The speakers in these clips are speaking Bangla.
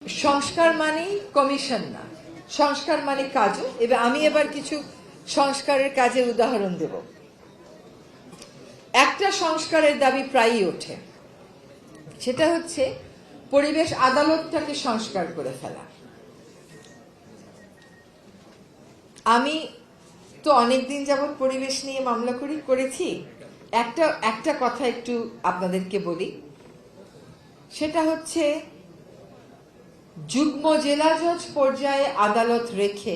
সংস্কার মানে কমিশন না, সংস্কার মানে কাজও। এবার আমি এবার কিছু সংস্কারের কাজের উদাহরণ দেব। একটা সংস্কারের দাবি প্রায়ই ওঠে, সেটা হচ্ছে পরিবেশ আদালতটাকে সংস্কার করে ফেলা। আমি তো অনেকদিন যাবৎ পরিবেশ নিয়ে মামলা করেছি। একটা কথা একটু আপনাদেরকে বলি, সেটা হচ্ছে যুগ্ম জেলা জজ পর্যায়ে আদালত রেখে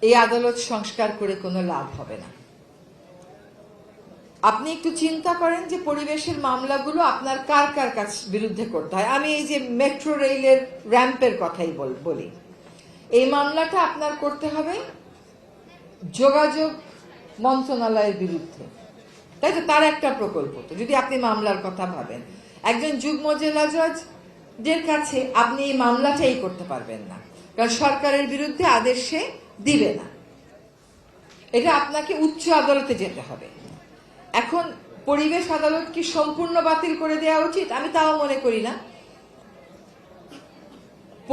এই আদালত সংস্কার করে কোনো লাভ হবে না। আপনি একটু চিন্তা করেন যে পরিবেশের মামলাগুলো আপনার কার কার বিরুদ্ধে করতে হয়। আমি এই যে মেট্রো রেলের র্যাম্পের কথাই বলি, এই মামলাটা আপনার করতে হবে যোগাযোগ মন্ত্রণালয়ের বিরুদ্ধে, তাই তো? তার একটা প্রকল্প। তো যদি আপনি মামলার কথা ভাবেন, একজন যুগ্ম জেলা জজের কাছে আপনি এই মামলাটাই করতে পারবেন না, কারণ সরকারের বিরুদ্ধে আদেশ সে দিবে না। এটা আপনাকে উচ্চ আদালতে যেতে হবে। এখন পরিবেশ আদালত কি সম্পূর্ণ বাতিল করে দেওয়া উচিত? আমি তাও মনে করি না।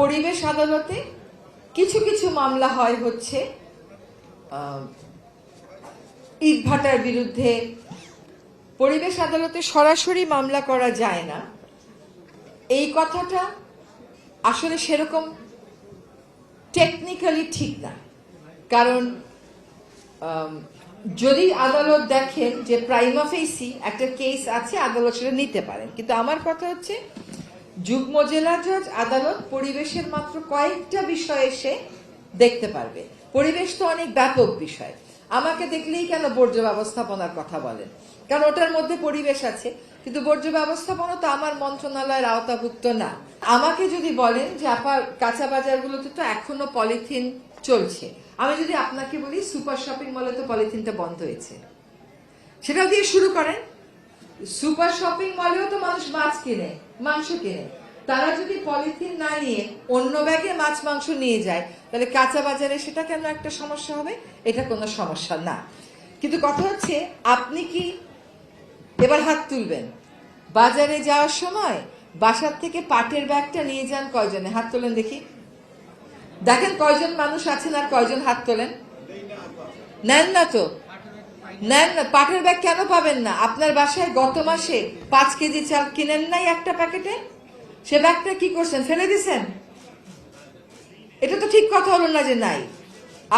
পরিবেশ আদালতে কিছু কিছু মামলা হয় হচ্ছে ইটভাটার বিরুদ্ধে, পরিবেশ আদালতে সরাসরি মামলা করা যায় না। এই কথাটা আসলে সেরকম টেকনিক্যালি ঠিক না, কারণ যদি আদালত দেখেন যে প্রাইমা ফেসি একটা কেস আছে, আদালত সেটা নিতে পারেন। কিন্তু আমার কথা হচ্ছে যুগ্ম জেলা জজ আদালত পরিবেশের মাত্র কয়েকটা বিষয় এসে দেখতে পারবে। পরিবেশ তো অনেক ব্যাপক বিষয়। আমাকে দেখলেই কেন বর্জ্য ব্যবস্থাপনার কথা বলেন? কারণ ওটার মধ্যে পরিবেশ আছে, কিন্তু বর্জ্য ব্যবস্থাপনা তো আমার মন্ত্রণালয়ের আওতাভুক্ত না। আমাকে যদি বলেন যে আপনার কাঁচা বাজারগুলোতে তো এখনো পলিথিন চলছে, আমি যদি আপনাকে বলি সুপার শপিং মলে তো পলিথিনটা বন্ধ হয়েছে, সেটাও দিয়ে শুরু করেন। সুপার শপিং মলেও তো মানুষ মাছ কিনে, মাংস কিনে। তারা যদি পলিথিন না নিয়ে অন্য ব্যাগে মাছ মাংস নিয়ে যায়, তাহলে কাঁচা বাজারে সেটা কেন একটা সমস্যা হবে? এটা কোনো সমস্যা না। কিন্তু কথা হচ্ছে, আপনি কি এবার হাত তুলবেন বাজারে যাওয়ার সময়? বাসার থেকে পাটের ব্যাগটা নিয়ে যান কয়জনে? হাত তোলেন দেখি, দেখেন কয়জন মানুষ আছেন আর কয়জন হাত তোলেন। নেন না তো, নেন না। পাটের ব্যাগ কেন পাবেন না? আপনার বাসায় গত মাসে 5 কেজি চাল কিনেন নাই একটা প্যাকেটে? সে ব্যাগটা কি করছেন? ফেলে দিছেন? এটা তো ঠিক কথা হলো না যে নাই।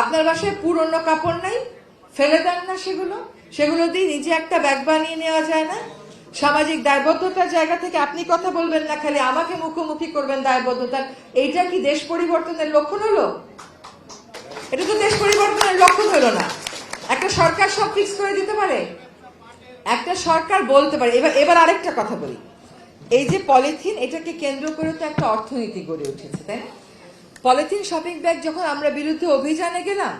আপনার বাসায় পুরনো কাপড় নাই, ফেলে দেন না সেগুলো দিয়ে নিজে একটা ব্যাগ বানিয়ে নেওয়া যায় না? সামাজিক দায়বদ্ধতার জায়গা থেকে আপনি কথা বলবেন না, খালি আমাকে মুখোমুখি করবেন দায়বদ্ধতার। এইটা কি দেশ পরিবর্তনের লক্ষণ হলো? এটা তো দেশ পরিবর্তনের লক্ষণ হলো না। একটা সরকার সব ফিক্স করে দিতে পারে? একটা সরকার বলতে পারে। এবার আরেকটা কথা বলি, এই যে পলিথিন, এটাকে কেন্দ্র করে তো একটা অর্থনীতি গড়ে উঠেছে, তাই না? পলিথিন শপিং ব্যাগ যখন আমরা বিরুদ্ধে অভিযানে গেলাম,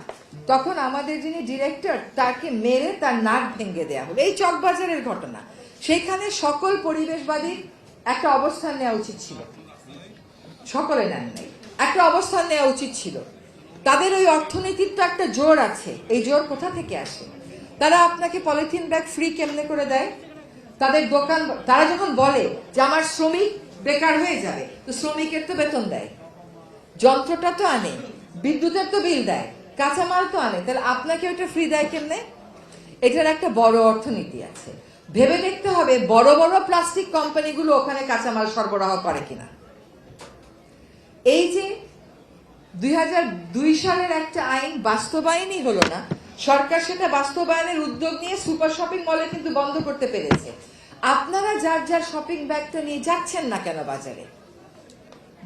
তখন আমাদের যিনি ডিরেক্টর, তাকে মেরে তার নাক ভেঙে দেওয়া হলো। এই চকবাজারের ঘটনা, সেখানে সকল পরিবেশবাদীর একটা অবস্থান নেওয়া উচিত ছিল, সকলে নেন নাই। একটা অবস্থান নেওয়া উচিত ছিল। তাদের ওই অর্থনীতির তো একটা জোর আছে। এই জোর কোথা থেকে আসে? তারা আপনাকে পলিথিন ব্যাগ ফ্রি কেমনে করে দেয়? তাদের দোকান, তারা যখন বলে যে আমার শ্রমিক বেকার হয়ে যাবে, তো শ্রমিকের তো বেতন দেয়, যন্ত্রটা তো আনে, বিদ্যুতের তো বিল দেয়, কাঁচামাল তো আনে, তাহলে আপনাকে ওইটা ফ্রি দেয় কেমনে? এটার একটা বড় অর্থনীতি আছে। ভেবে দেখতে হবে বড় বড় প্লাস্টিক কোম্পানিগুলো ওখানে কাঁচামাল সরবরাহ করে কিনা। এই যে 2002 সালের একটা আইন বাস্তবায়নই হলো না, সরকার সেটা বাস্তবায়নের উদ্যোগ নিয়ে সুপার শপিং মলে কিন্তু বন্ধ করতে পেরেছে। আপনারা যার যার শপিং ব্যাগটা নিয়ে যাচ্ছেন না কেন বাজারে?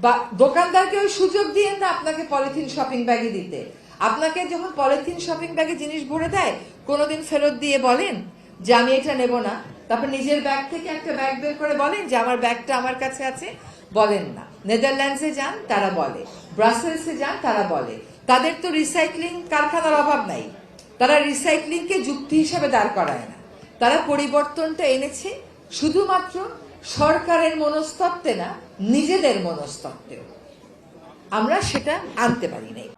বা দোকানদারকে ওই সুযোগ দিয়ে না আপনাকে পলিথিন শপিং ব্যাগে দিতে। আপনাকে যখন পলিথিন শপিং ব্যাগে জিনিস ভরে দেয়, কোনোদিন ফেরত দিয়ে বলেন যে আমি এটা নেব না? তারপর নিজের ব্যাগ থেকে একটা ব্যাগ বের করে বলেন যে আমার ব্যাগটা আমার কাছে আছে? বলেন না। নেদারল্যান্ডসে যান, তারা বলে। ব্রাসেলসে যান, তারা বলে। তাদের তো রিসাইক্লিং কারখানার অভাব নাই, তারা রিসাইক্লিংকে যুক্তি হিসাবে দাঁড় করায় না। তারা পরিবর্তনটা এনেছে শুধুমাত্র সরকারের মনস্তত্ত্বে না, নিজেদের মনস্তত্ত্বেও। আমরা সেটা আনতে পারি নাই।